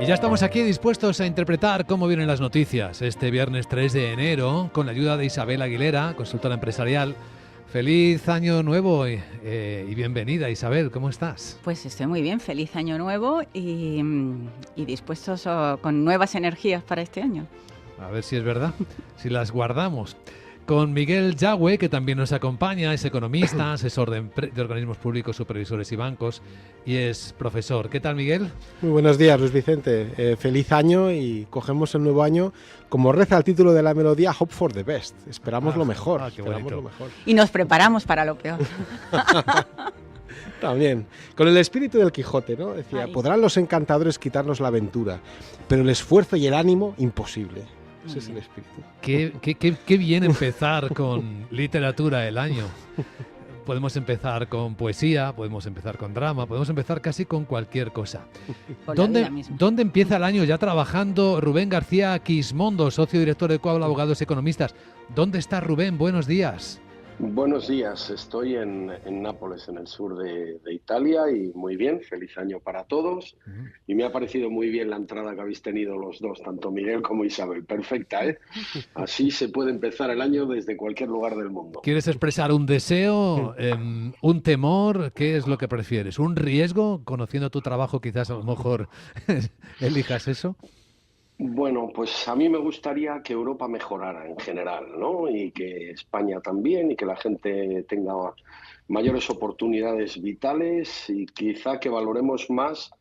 Y ya estamos aquí dispuestos a interpretar cómo vienen las noticias este viernes 3 de enero con la ayuda de Isabel Aguilera, consultora empresarial. Feliz año nuevo y bienvenida, Isabel, ¿cómo estás? Pues estoy muy bien, feliz año nuevo y dispuestos con nuevas energías para este año. A ver si es verdad, si las guardamos. Con Miguel Yagüe, que también nos acompaña, es economista, asesor de organismos públicos, supervisores y bancos, y es profesor. ¿Qué tal, Miguel? Muy buenos días, Luis Vicente. Feliz año, y cogemos el nuevo año, como reza el título de la melodía, Hope for the Best. Esperamos lo mejor. Qué bonito. Lo mejor. Y nos preparamos para lo peor. También, con el espíritu del Quijote, ¿no? Decía, Ay. podrán los encantadores quitarnos la aventura, pero el esfuerzo y el ánimo, imposible. Ese es el espíritu. Qué bien empezar con literatura el año. Podemos empezar con poesía, podemos empezar con drama, podemos empezar casi con cualquier cosa. Con la vida misma. ¿Dónde empieza el año ya trabajando Rubén García Quismondo, socio director de Coabla Abogados Economistas? ¿Dónde está Rubén? Buenos días. Buenos días, estoy en Nápoles, en el sur de Italia, y muy bien, feliz año para todos. Y me ha parecido muy bien la entrada que habéis tenido los dos, tanto Miguel como Isabel. Perfecta, ¿eh? Así se puede empezar el año desde cualquier lugar del mundo. ¿Quieres expresar un deseo, un temor? ¿Qué es lo que prefieres? ¿Un riesgo? Conociendo tu trabajo, quizás a lo mejor elijas eso. Bueno, pues a mí me gustaría que Europa mejorara en general, ¿no? Y que España también, y que la gente tenga mayores oportunidades vitales, y quizá que valoremos más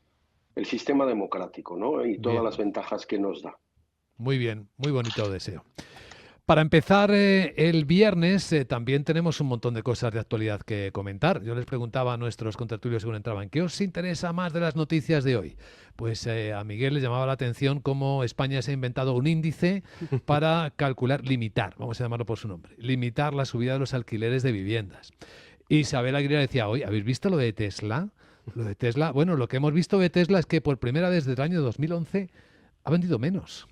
el sistema democrático, ¿no? Y todas Bien. las ventajas que nos da. Muy bien, muy bonito deseo. Para empezar el viernes también tenemos un montón de cosas de actualidad que comentar. Yo les preguntaba a nuestros contertulios según entraban, ¿qué os interesa más de las noticias de hoy? Pues a Miguel le llamaba la atención cómo España se ha inventado un índice para limitar, vamos a llamarlo por su nombre, limitar la subida de los alquileres de viviendas. Isabel Aguilera decía, hoy, ¿habéis visto lo de Tesla? Lo de Tesla, bueno, lo que hemos visto de Tesla es que por primera vez desde el año 2011 ha vendido menos.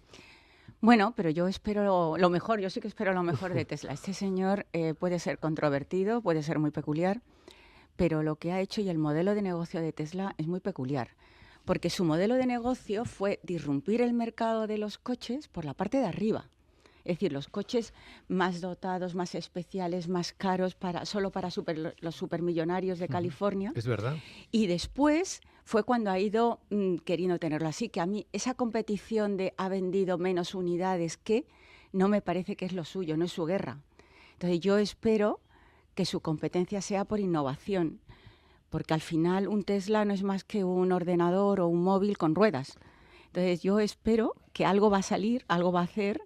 Bueno, pero yo espero lo mejor, yo sí que espero lo mejor de Tesla. Este señor puede ser controvertido, puede ser muy peculiar, pero lo que ha hecho y el modelo de negocio de Tesla es muy peculiar, porque su modelo de negocio fue disrumpir el mercado de los coches por la parte de arriba. Es decir, los coches más dotados, más especiales, más caros, solo para los supermillonarios de California. Es verdad. Y después fue cuando ha ido queriendo tenerlo. Así que a mí esa competición de ha vendido menos unidades que no me parece que es lo suyo, no es su guerra. Entonces yo espero que su competencia sea por innovación, porque al final un Tesla no es más que un ordenador o un móvil con ruedas. Entonces yo espero que algo va a salir, algo va a hacer,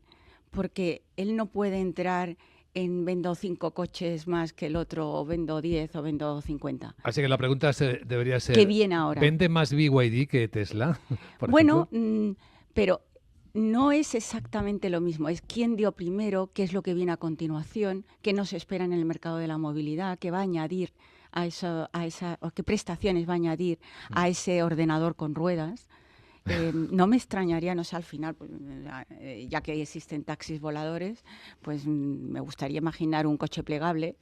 porque él no puede entrar en vendo 5 coches más que el otro, o vendo 10 o vendo 50. Así que la pregunta debería ser, ¿Qué viene ahora? ¿vende más BYD que Tesla? Bueno, pero no es exactamente lo mismo. Es quién dio primero, qué es lo que viene a continuación, qué nos espera en el mercado de la movilidad, qué va a añadir o qué prestaciones va a añadir a ese ordenador con ruedas. No me extrañaría, no sé, al final, pues, ya que existen taxis voladores, pues me gustaría imaginar un coche plegable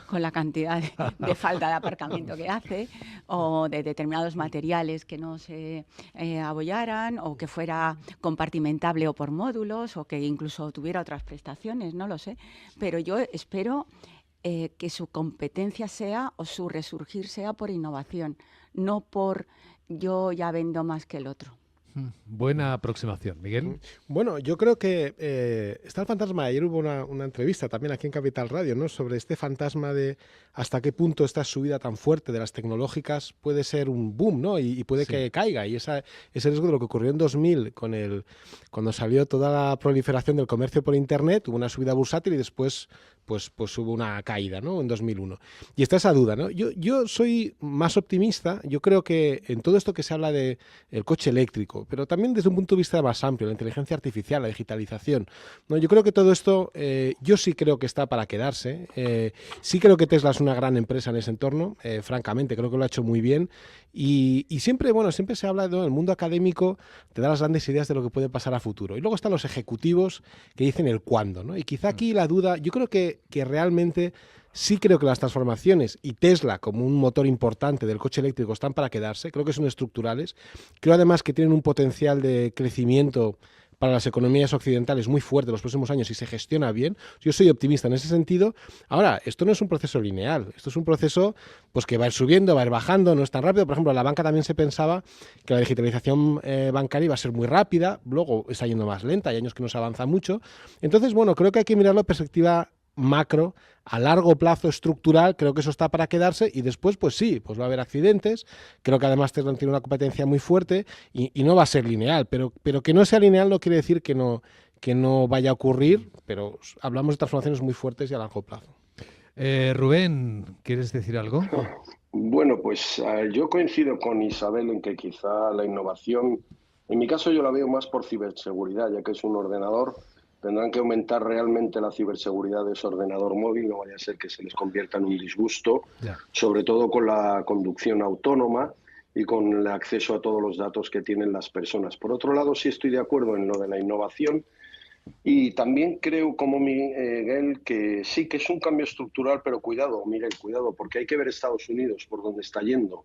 con la cantidad de falta de aparcamiento que hace, o de determinados materiales que no se abollaran, o que fuera compartimentable o por módulos, o que incluso tuviera otras prestaciones, no lo sé. Pero yo espero que su competencia sea, o su resurgir sea por innovación, no por yo ya vendo más que el otro. Buena aproximación, Miguel. Bueno, yo creo que está el fantasma. Ayer hubo una entrevista también aquí en Capital Radio, ¿no?, sobre este fantasma de hasta qué punto esta subida tan fuerte de las tecnológicas puede ser un boom, ¿no? Y puede que caiga. Y ese riesgo de lo que ocurrió en 2000 cuando salió toda la proliferación del comercio por Internet, hubo una subida bursátil y después pues hubo una caída, ¿no?, en 2001. Y está esa duda, ¿no? Yo soy más optimista. Yo creo que en todo esto que se habla de el coche eléctrico, pero también desde un punto de vista más amplio, la inteligencia artificial, la digitalización, ¿no? Yo creo que todo esto, yo sí creo que está para quedarse. Sí creo que Tesla es una gran empresa en ese entorno, francamente, creo que lo ha hecho muy bien. Y siempre se habla de, ¿no?, el mundo académico te da las grandes ideas de lo que puede pasar a futuro. Y luego están los ejecutivos que dicen el cuándo, ¿no? Y quizá aquí la duda, yo creo que realmente Sí creo que las transformaciones y Tesla como un motor importante del coche eléctrico están para quedarse, creo que son estructurales. Creo además que tienen un potencial de crecimiento para las economías occidentales muy fuerte en los próximos años y se gestiona bien. Yo soy optimista en ese sentido. Ahora, esto no es un proceso lineal, esto es un proceso pues que va a ir subiendo, va a ir bajando, no es tan rápido. Por ejemplo, en la banca también se pensaba que la digitalización bancaria iba a ser muy rápida, luego está yendo más lenta, hay años que no se avanza mucho. Entonces, bueno, creo que hay que mirarlo en perspectiva macro, a largo plazo, estructural. Creo que eso está para quedarse y después, pues sí, pues va a haber accidentes. Creo que además Tesla tiene una competencia muy fuerte y no va a ser lineal, pero que no sea lineal no quiere decir que no vaya a ocurrir, pero hablamos de transformaciones muy fuertes y a largo plazo. Rubén, ¿quieres decir algo? Bueno, pues yo coincido con Isabel en que quizá la innovación, en mi caso yo la veo más por ciberseguridad, ya que es un ordenador. Tendrán que aumentar realmente la ciberseguridad de ese ordenador móvil, no vaya a ser que se les convierta en un disgusto, sobre todo con la conducción autónoma y con el acceso a todos los datos que tienen las personas. Por otro lado, sí estoy de acuerdo en lo de la innovación y también creo, como Miguel, que sí que es un cambio estructural, pero cuidado, Miguel, cuidado, porque hay que ver Estados Unidos por dónde está yendo.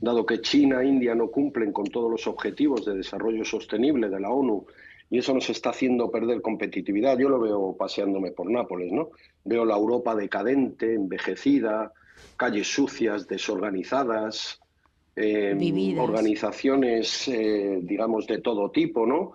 Dado que China e India no cumplen con todos los objetivos de desarrollo sostenible de la ONU, y eso nos está haciendo perder competitividad. Yo lo veo paseándome por Nápoles, ¿no? Veo la Europa decadente, envejecida, calles sucias, desorganizadas, organizaciones, digamos, de todo tipo, ¿no?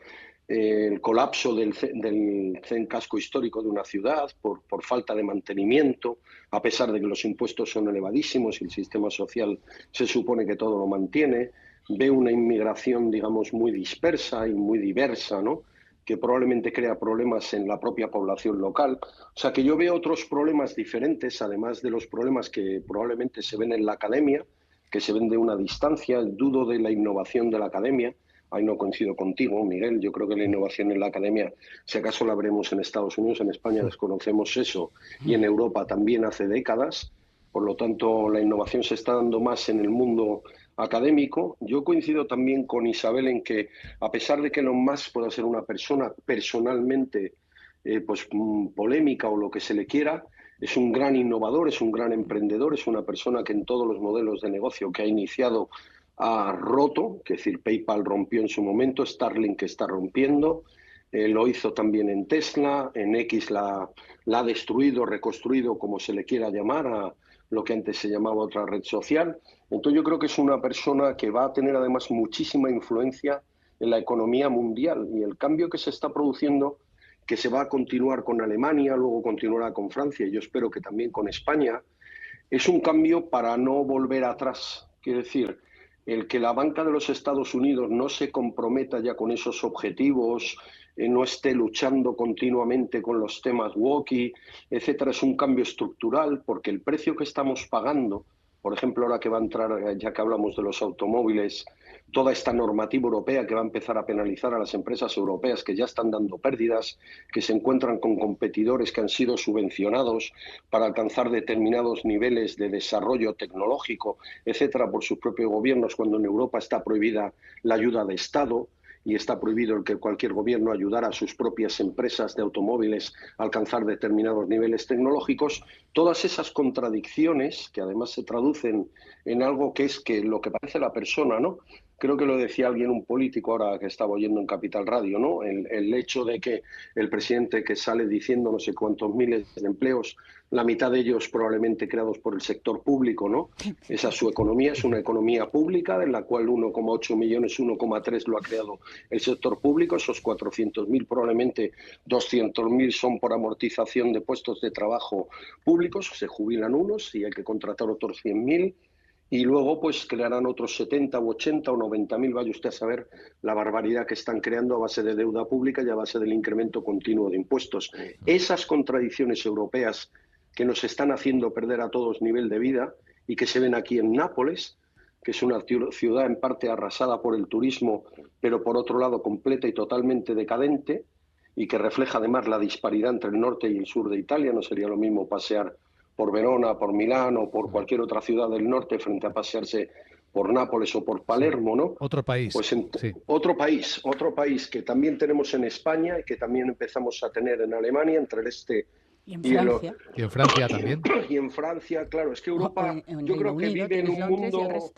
El colapso del casco histórico de una ciudad por falta de mantenimiento, a pesar de que los impuestos son elevadísimos y el sistema social se supone que todo lo mantiene. Veo una inmigración, digamos, muy dispersa y muy diversa, ¿no? Que probablemente crea problemas en la propia población local. O sea que yo veo otros problemas diferentes, además de los problemas que probablemente se ven en la academia, que se ven de una distancia. Dudo de la innovación de la academia. Ahí no coincido contigo, Miguel. Yo creo que la innovación en la academia, si acaso la veremos en Estados Unidos, en España desconocemos eso, y en Europa también hace décadas. Por lo tanto, la innovación se está dando más en el mundo académico. Yo coincido también con Isabel en que, a pesar de que Elon Musk pueda ser una persona personalmente pues, polémica o lo que se le quiera, es un gran innovador, es un gran emprendedor, es una persona que en todos los modelos de negocio que ha iniciado ha roto, es decir, PayPal rompió en su momento, Starlink está rompiendo, lo hizo también en Tesla, en X la ha destruido, reconstruido, como se le quiera llamar, a lo que antes se llamaba otra red social. Entonces yo creo que es una persona que va a tener además muchísima influencia en la economía mundial y el cambio que se está produciendo, que se va a continuar con Alemania, luego continuará con Francia y yo espero que también con España, es un cambio para no volver atrás. Quiero decir, el que la banca de los Estados Unidos no se comprometa ya con esos objetivos, no esté luchando continuamente con los temas woke, etcétera, es un cambio estructural porque el precio que estamos pagando, por ejemplo, ahora que va a entrar, ya que hablamos de los automóviles, toda esta normativa europea que va a empezar a penalizar a las empresas europeas que ya están dando pérdidas, que se encuentran con competidores que han sido subvencionados para alcanzar determinados niveles de desarrollo tecnológico, etcétera, por sus propios gobiernos, cuando en Europa está prohibida la ayuda de Estado y está prohibido el que cualquier gobierno ayudara a sus propias empresas de automóviles a alcanzar determinados niveles tecnológicos. Todas esas contradicciones, que además se traducen en algo que es que lo que parece la persona, ¿no? Creo que lo decía alguien, un político, ahora que estaba oyendo en Capital Radio, ¿no? El hecho de que el presidente que sale diciendo no sé cuántos miles de empleos, la mitad de ellos probablemente creados por el sector público, ¿no? Esa su economía es una economía pública en la cual 1,8 millones, 1,3 lo ha creado el sector público. Esos 400.000 probablemente 200.000 son por amortización de puestos de trabajo públicos, se jubilan unos y hay que contratar otros 100.000. Y luego pues crearán otros 70 u 80 o 90.000, vaya usted a saber la barbaridad que están creando a base de deuda pública y a base del incremento continuo de impuestos. Esas contradicciones europeas que nos están haciendo perder a todos nivel de vida y que se ven aquí en Nápoles, que es una ciudad en parte arrasada por el turismo, pero por otro lado completa y totalmente decadente, y que refleja además la disparidad entre el norte y el sur de Italia. No sería lo mismo pasear por Verona, por Milán o por cualquier otra ciudad del norte frente a pasearse por Nápoles o por Palermo, ¿no? Otro país. Pues otro país que también tenemos en España y que también empezamos a tener en Alemania, entre el este Y en Francia. Y en Francia también. Y en Francia, claro, es que Europa, yo creo que vive en un mundo...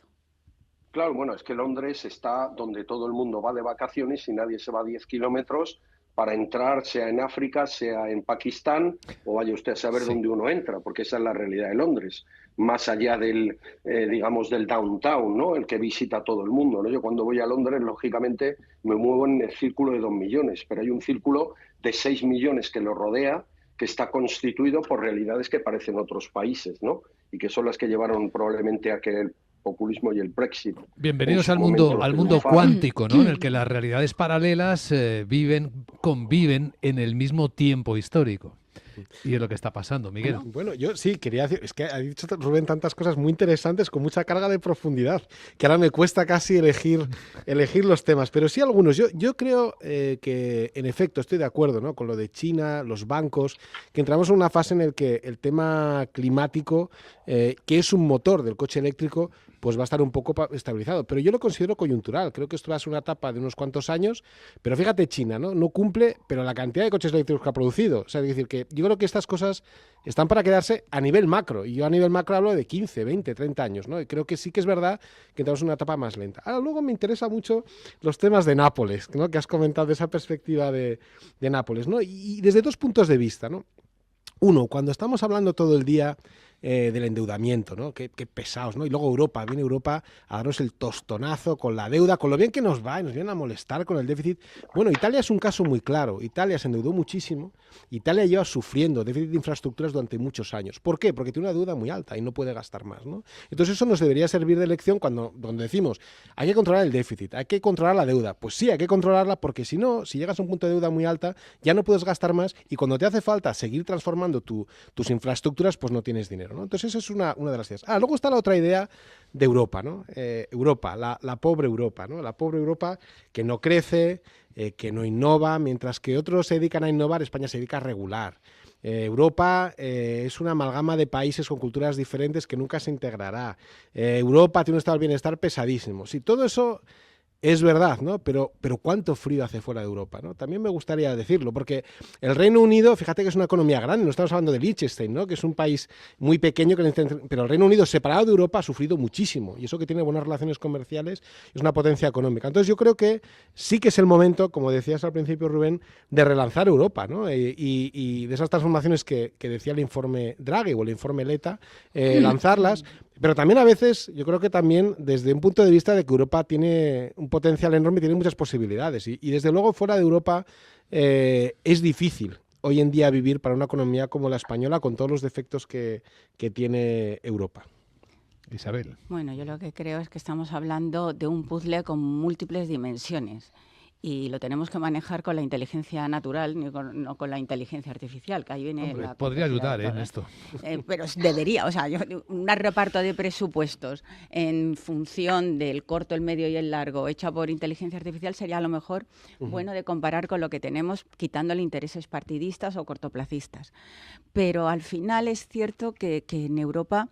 Claro, bueno, es que Londres está donde todo el mundo va de vacaciones y nadie se va a 10 kilómetros para entrar, sea en África, sea en Pakistán, o vaya usted a saber dónde uno entra, porque esa es la realidad de Londres, más allá del, digamos, del downtown, ¿no? El que visita todo el mundo, ¿no? Yo cuando voy a Londres, lógicamente, me muevo en el círculo de 2 millones, pero hay un círculo de 6 millones que lo rodea, que está constituido por realidades que parecen otros países, ¿no? Y que son las que llevaron probablemente a que el populismo y el Brexit. Bienvenidos al mundo cuántico, ¿no? En el que las realidades paralelas conviven en el mismo tiempo histórico. Y es lo que está pasando, Miguel. Bueno, yo sí quería decir, es que ha dicho Rubén tantas cosas muy interesantes con mucha carga de profundidad, que ahora me cuesta casi elegir los temas, pero sí algunos. Yo creo que en efecto estoy de acuerdo, ¿no? Con lo de China, los bancos, que entramos en una fase en la que el tema climático, que es un motor del coche eléctrico, pues va a estar un poco estabilizado. Pero yo lo considero coyuntural. Creo que esto va a ser una etapa de unos cuantos años. Pero fíjate, China, ¿no? No cumple, pero la cantidad de coches eléctricos que ha producido. O sea, es decir, que yo creo que estas cosas están para quedarse a nivel macro. Y yo a nivel macro hablo de 15, 20, 30 años, ¿no? Y creo que sí que es verdad que entramos en una etapa más lenta. Ahora, luego me interesa mucho los temas de Nápoles, ¿no? Que has comentado de esa perspectiva de Nápoles, ¿no? Y desde dos puntos de vista, ¿no? Uno, cuando estamos hablando todo el día del endeudamiento, ¿no? Qué pesados, ¿no? Y luego viene Europa a darnos el tostonazo con la deuda, con lo bien que nos va y nos vienen a molestar con el déficit. Bueno, Italia es un caso muy claro. Italia se endeudó muchísimo. Italia lleva sufriendo déficit de infraestructuras durante muchos años. ¿Por qué? Porque tiene una deuda muy alta y no puede gastar más, ¿no? Entonces eso nos debería servir de lección donde decimos, hay que controlar el déficit, hay que controlar la deuda. Pues sí, hay que controlarla porque si no, si llegas a un punto de deuda muy alta, ya no puedes gastar más y cuando te hace falta seguir transformando tus infraestructuras, pues no tienes dinero, ¿no? Entonces esa es una de las ideas. Luego está la otra idea de Europa, ¿no? Europa, la pobre Europa, ¿no? La pobre Europa que no crece, que no innova, mientras que otros se dedican a innovar, España se dedica a regular. Europa es una amalgama de países con culturas diferentes que nunca se integrará. Europa tiene un estado del bienestar pesadísimo. Si todo eso es verdad, ¿no? Pero cuánto frío hace fuera de Europa, ¿no? También me gustaría decirlo, porque el Reino Unido, fíjate que es una economía grande, no estamos hablando de Liechtenstein, ¿no? Que es un país muy pequeño, pero el Reino Unido separado de Europa ha sufrido muchísimo, y eso que tiene buenas relaciones comerciales, es una potencia económica. Entonces yo creo que sí que es el momento, como decías al principio, Rubén, de relanzar Europa, ¿no? Y de esas transformaciones que decía el informe Draghi o el informe Letta, lanzarlas. Pero también a veces, yo creo que también desde un punto de vista de que Europa tiene un potencial enorme y tiene muchas posibilidades. Y desde luego fuera de Europa es difícil hoy en día vivir para una economía como la española con todos los defectos que tiene Europa. Isabel. Bueno, yo lo que creo es que estamos hablando de un puzzle con múltiples dimensiones. Y lo tenemos que manejar con la inteligencia natural, no con la inteligencia artificial, que ahí viene. Hombre, podría ayudar en esto. Pero debería, o sea, un reparto de presupuestos en función del corto, el medio y el largo, hecha por inteligencia artificial, sería a lo mejor bueno de comparar con lo que tenemos, quitándole intereses partidistas o cortoplacistas. Pero al final es cierto que en Europa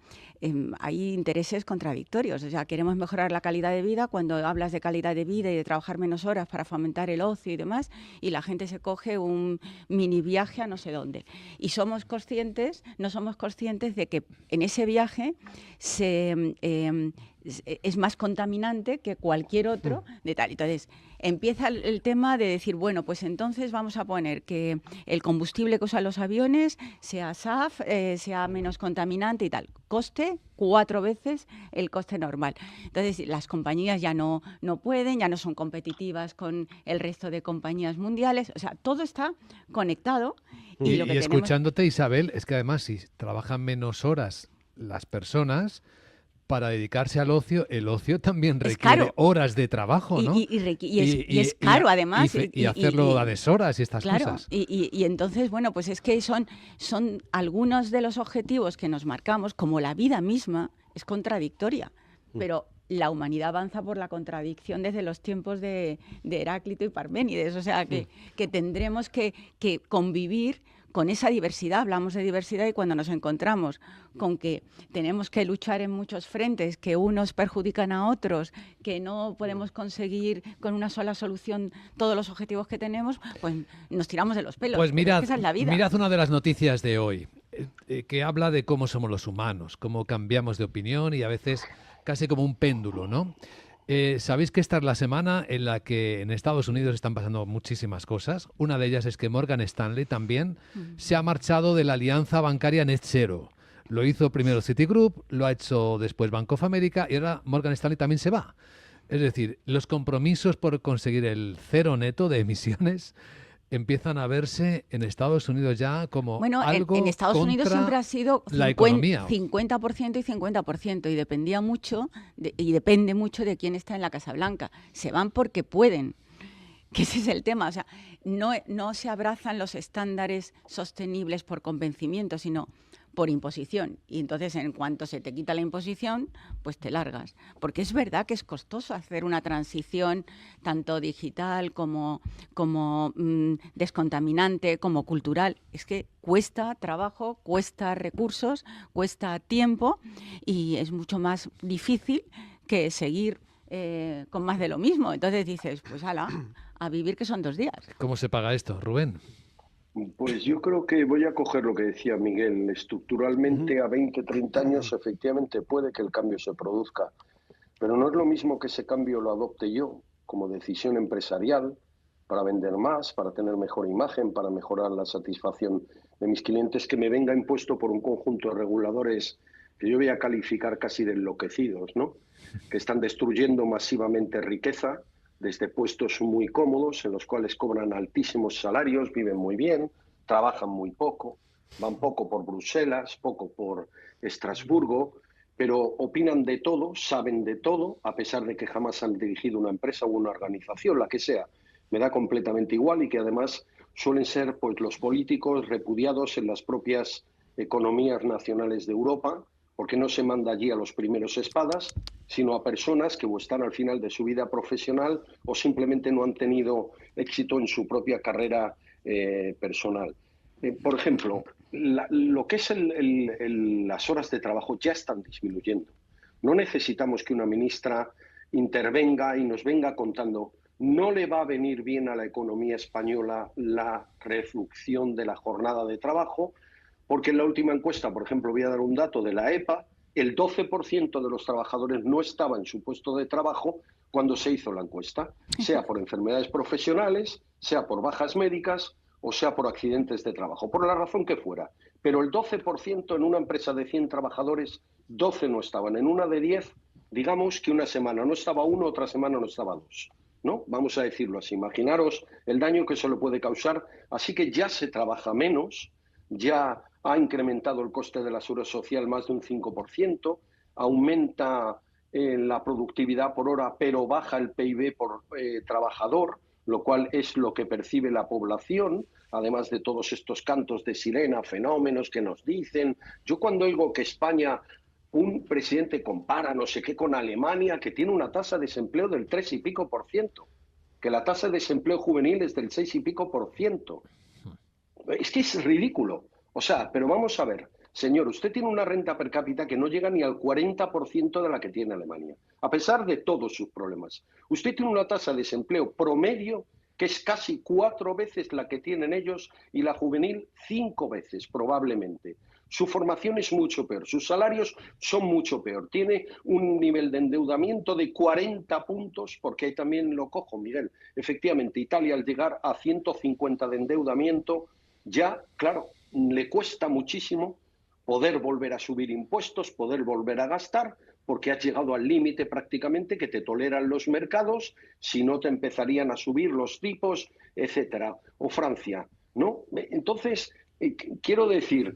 hay intereses contradictorios. O sea, queremos mejorar la calidad de vida cuando hablas de calidad de vida y de trabajar menos horas para fomentar el ocio y demás, y la gente se coge un mini viaje a no sé dónde. Y no somos conscientes de que en ese viaje es más contaminante que cualquier otro de tal. Entonces, empieza el tema de decir, bueno, pues entonces vamos a poner que el combustible que usan los aviones sea SAF, sea menos contaminante y tal. Coste 4 veces el coste normal. Entonces, las compañías ya no pueden, ya no son competitivas con el resto de compañías mundiales. O sea, todo está conectado. Y escuchándote, Isabel, es que además si trabajan menos horas las personas, para dedicarse al ocio, el ocio también requiere horas de trabajo, ¿no? Y es caro, además. Y hacerlo a deshoras y estas cosas. Y entonces, bueno, pues es que son algunos de los objetivos que nos marcamos, como la vida misma, es contradictoria. Pero la humanidad avanza por la contradicción desde los tiempos de Heráclito y Parménides. O sea, que tendremos que convivir con esa diversidad, hablamos de diversidad, y cuando nos encontramos con que tenemos que luchar en muchos frentes, que unos perjudican a otros, que no podemos conseguir con una sola solución todos los objetivos que tenemos, pues nos tiramos de los pelos. Pues Pero es mirad, que esa es la vida. mirad una de las noticias de hoy, que habla de cómo somos los humanos, cómo cambiamos de opinión y a veces casi como un péndulo, ¿no? Sabéis que esta es la semana en la que en Estados Unidos están pasando muchísimas cosas. Una de ellas es que Morgan Stanley también se ha marchado de la alianza bancaria Net Zero. Lo hizo primero Citigroup, lo ha hecho después Bank of America y ahora Morgan Stanley también se va. Es decir, los compromisos por conseguir el cero neto de emisiones empiezan a verse en Estados Unidos ya como Bueno, algo en Estados Unidos contra siempre ha sido la economía. 50% y 50%, y dependía mucho y depende mucho de quién está en la Casa Blanca. Se van porque pueden, que ese es el tema. O sea, no se abrazan los estándares sostenibles por convencimiento, sino por imposición. Y entonces, en cuanto se te quita la imposición, pues te largas. Porque es verdad que es costoso hacer una transición tanto digital como descontaminante, como cultural. Es que cuesta trabajo, cuesta recursos, cuesta tiempo, y es mucho más difícil que seguir con más de lo mismo. Entonces dices, pues ala, a vivir, que son 2 días. ¿Cómo se paga esto, Rubén? Pues yo creo que voy a coger lo que decía Miguel. Estructuralmente, a 20, 30 años, efectivamente puede que el cambio se produzca, pero no es lo mismo que ese cambio lo adopte yo como decisión empresarial para vender más, para tener mejor imagen, para mejorar la satisfacción de mis clientes, que me venga impuesto por un conjunto de reguladores que yo voy a calificar casi de enloquecidos, ¿no? Que están destruyendo masivamente riqueza, desde puestos muy cómodos en los cuales cobran altísimos salarios, viven muy bien, trabajan muy poco, van poco por Bruselas, poco por Estrasburgo, pero opinan de todo, saben de todo, a pesar de que jamás han dirigido una empresa o una organización, la que sea. Me da completamente igual, y que además suelen ser, pues, los políticos repudiados en las propias economías nacionales de Europa, porque no se manda allí a los primeros espadas, sino a personas que o están al final de su vida profesional o simplemente no han tenido éxito en su propia carrera personal. Por ejemplo, lo que es las horas de trabajo ya están disminuyendo. No necesitamos que una ministra intervenga y nos venga contando. No le va a venir bien a la economía española la reducción de la jornada de trabajo, porque en la última encuesta, por ejemplo, voy a dar un dato de la EPA, el 12% de los trabajadores no estaba en su puesto de trabajo cuando se hizo la encuesta, sea por enfermedades profesionales, sea por bajas médicas o sea por accidentes de trabajo, por la razón que fuera. Pero el 12% en una empresa de 100 trabajadores, 12 no estaban. En una de 10, digamos que una semana no estaba uno, otra semana no estaba dos, ¿no? Vamos a decirlo así. Imaginaros el daño que eso le puede causar. Así que ya se trabaja menos, ya ha incrementado el coste de la seguridad social más de un 5%, aumenta la productividad por hora, pero baja el PIB por trabajador, lo cual es lo que percibe la población, además de todos estos cantos de sirena, fenómenos que nos dicen. Yo cuando oigo que España, un presidente compara no sé qué con Alemania, que tiene una tasa de desempleo del 3 y pico por ciento, que la tasa de desempleo juvenil es del 6 y pico por ciento. Es que es ridículo. O sea, pero vamos a ver, señor, usted tiene una renta per cápita que no llega ni al 40% de la que tiene Alemania, a pesar de todos sus problemas. Usted tiene una tasa de desempleo promedio que es casi 4 veces la que tienen ellos, y la juvenil 5 veces probablemente. Su formación es mucho peor, sus salarios son mucho peor. Tiene un nivel de endeudamiento de 40 puntos, porque ahí también lo cojo, Miguel. Efectivamente, Italia, al llegar a 150 de endeudamiento, ya, claro, le cuesta muchísimo poder volver a subir impuestos, poder volver a gastar, porque has llegado al límite prácticamente que te toleran los mercados, si no te empezarían a subir los tipos, etcétera. O Francia, ¿no? Entonces, quiero decir,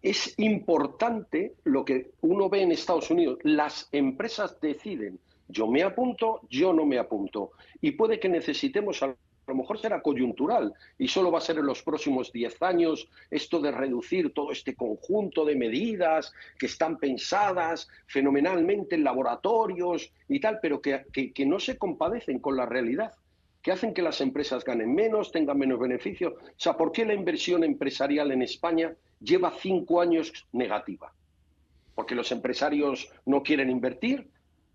es importante lo que uno ve en Estados Unidos. Las empresas deciden, yo me apunto, yo no me apunto. Y puede que necesitemos, a lo mejor será coyuntural y solo va a ser en los próximos 10 años, esto de reducir todo este conjunto de medidas que están pensadas fenomenalmente en laboratorios y tal, pero que no se compadecen con la realidad. que hacen que las empresas ganen menos, tengan menos beneficio. O sea, ¿por qué la inversión empresarial en España lleva 5 años negativa? ¿Porque los empresarios no quieren invertir?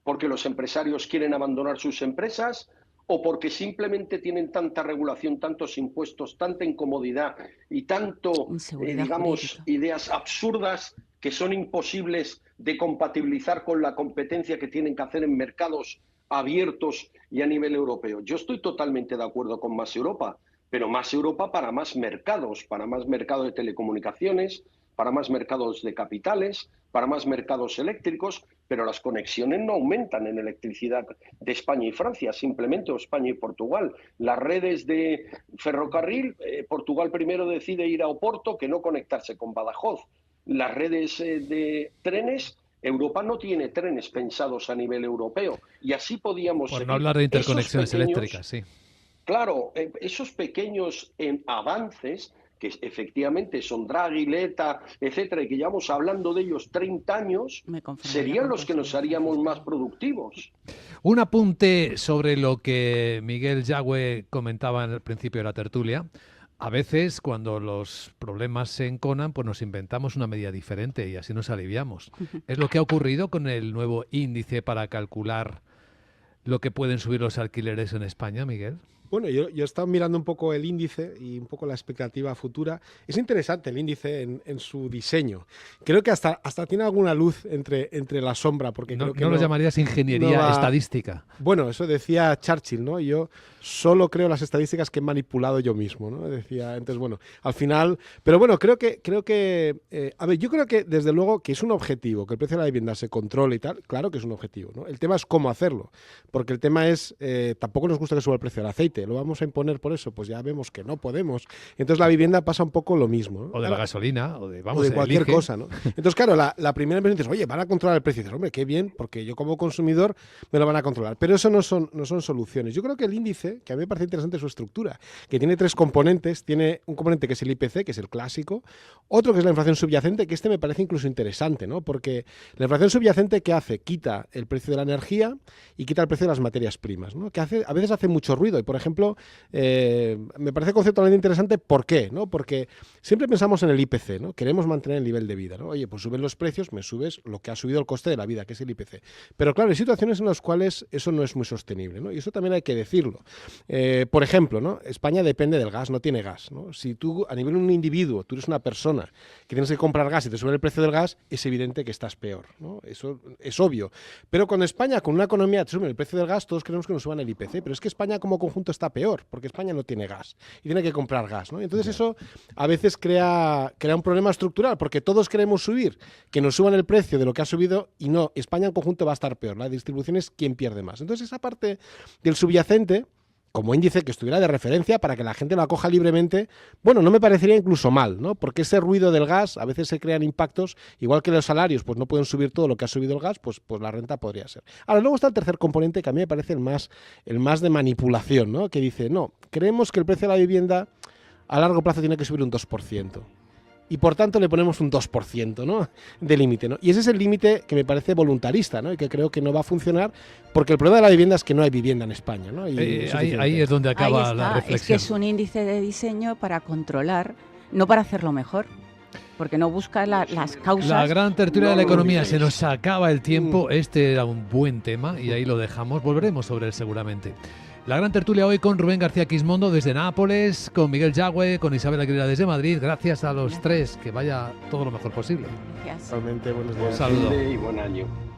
¿Porque los empresarios quieren abandonar sus empresas? ¿O porque simplemente tienen tanta regulación, tantos impuestos, tanta incomodidad y digamos, jurídica, ideas absurdas que son imposibles de compatibilizar con la competencia que tienen que hacer en mercados abiertos y a nivel europeo? Yo estoy totalmente de acuerdo con más Europa, pero más Europa para más mercado de telecomunicaciones, para más mercados de capitales, para más mercados eléctricos, pero las conexiones no aumentan en electricidad de España y Francia, simplemente, o España y Portugal. Las redes de ferrocarril, Portugal primero decide ir a Oporto que no conectarse con Badajoz. Las redes de trenes, Europa no tiene trenes pensados a nivel europeo. Y así podíamos Por seguir. no hablar de interconexiones eléctricas, sí. Claro, esos pequeños avances que efectivamente son Draghi, Letta, etcétera, y que llevamos hablando de ellos 30 años, serían los que nos haríamos más productivos. Un apunte sobre lo que Miguel Yagüe comentaba en el principio de la tertulia. A veces, cuando los problemas se enconan, pues nos inventamos una medida diferente y así nos aliviamos. ¿Es lo que ha ocurrido con el nuevo índice para calcular lo que pueden subir los alquileres en España, Miguel? Bueno, yo he estado mirando un poco el índice y un poco la expectativa futura. Es interesante el índice en su diseño. Creo que hasta tiene alguna luz entre la sombra, porque creo que no lo llamarías ingeniería estadística. Bueno, eso decía Churchill, ¿no? Yo solo creo las estadísticas que he manipulado yo mismo, ¿no? Decía, entonces, bueno, al final... Pero bueno, creo que a ver, yo creo que desde luego que es un objetivo, que el precio de la vivienda se controle y tal, claro que es un objetivo, ¿no? El tema es cómo hacerlo, porque el tema es, tampoco nos gusta que suba el precio del aceite, ¿lo vamos a imponer por eso? Pues ya vemos que no podemos. Entonces la vivienda pasa un poco lo mismo, ¿no? O de la gasolina, o de cualquier cosa, ¿no? Entonces, claro, la primera impresión es, oye, van a controlar el precio. Y dices, hombre, qué bien, porque yo como consumidor me lo van a controlar. Pero eso no son soluciones. Yo creo que el índice, que a mí me parece interesante su estructura, que tiene 3 componentes. Tiene un componente que es el IPC, que es el clásico. Otro que es la inflación subyacente, que me parece incluso interesante, ¿no? Porque la inflación subyacente, ¿qué hace? Quita el precio de la energía y quita el precio de las materias primas, ¿no? Que a veces hace mucho ruido. Y, por ejemplo, me parece conceptualmente interesante. ¿Por qué? ¿No? Porque siempre pensamos en el IPC, ¿no? Queremos mantener el nivel de vida, ¿no? Oye, pues suben los precios, me subes lo que ha subido el coste de la vida, que es el IPC. Pero claro, hay situaciones en las cuales eso no es muy sostenible, ¿no? Y eso también hay que decirlo. Por ejemplo, ¿no? España depende del gas, no tiene gas, ¿no? Si tú, a nivel de un individuo, tú eres una persona que tienes que comprar gas y te sube el precio del gas, es evidente que estás peor, ¿no? Eso es obvio. Pero con España, con una economía que te sube el precio del gas, todos queremos que nos suban el IPC. Pero es que España como conjunto está peor, porque España no tiene gas y tiene que comprar gas, ¿no? Y entonces eso a veces crea un problema estructural, porque todos queremos subir, que nos suban el precio de lo que ha subido, y no, España en conjunto va a estar peor. La distribución es quien pierde más. Entonces esa parte del subyacente, como índice que estuviera de referencia para que la gente lo acoja libremente, bueno, no me parecería incluso mal, ¿no? Porque ese ruido del gas, a veces se crean impactos, igual que los salarios pues no pueden subir todo lo que ha subido el gas, pues la renta podría ser. Ahora, luego está el tercer componente, que a mí me parece el más de manipulación, ¿no? Que dice, no, creemos que el precio de la vivienda a largo plazo tiene que subir un 2%. Y por tanto le ponemos un 2%, ¿no? De límite, ¿no? Y ese es el límite que me parece voluntarista, ¿no? Y que creo que no va a funcionar, porque el problema de la vivienda es que no hay vivienda en España, ¿no? Y ahí es donde acaba la reflexión. Es que es un índice de diseño para controlar, no para hacerlo mejor, porque no busca las causas. La gran tertulia de la economía, se nos acaba el tiempo. Este era un buen tema y ahí lo dejamos. Volveremos sobre él seguramente. La gran tertulia hoy con Rubén García Quismondo desde Nápoles, con Miguel Yagüe, con Isabel Aguilera desde Madrid. Gracias a los tres, que vaya todo lo mejor posible. Gracias. Realmente, buenos días. Un saludo. Y buen año.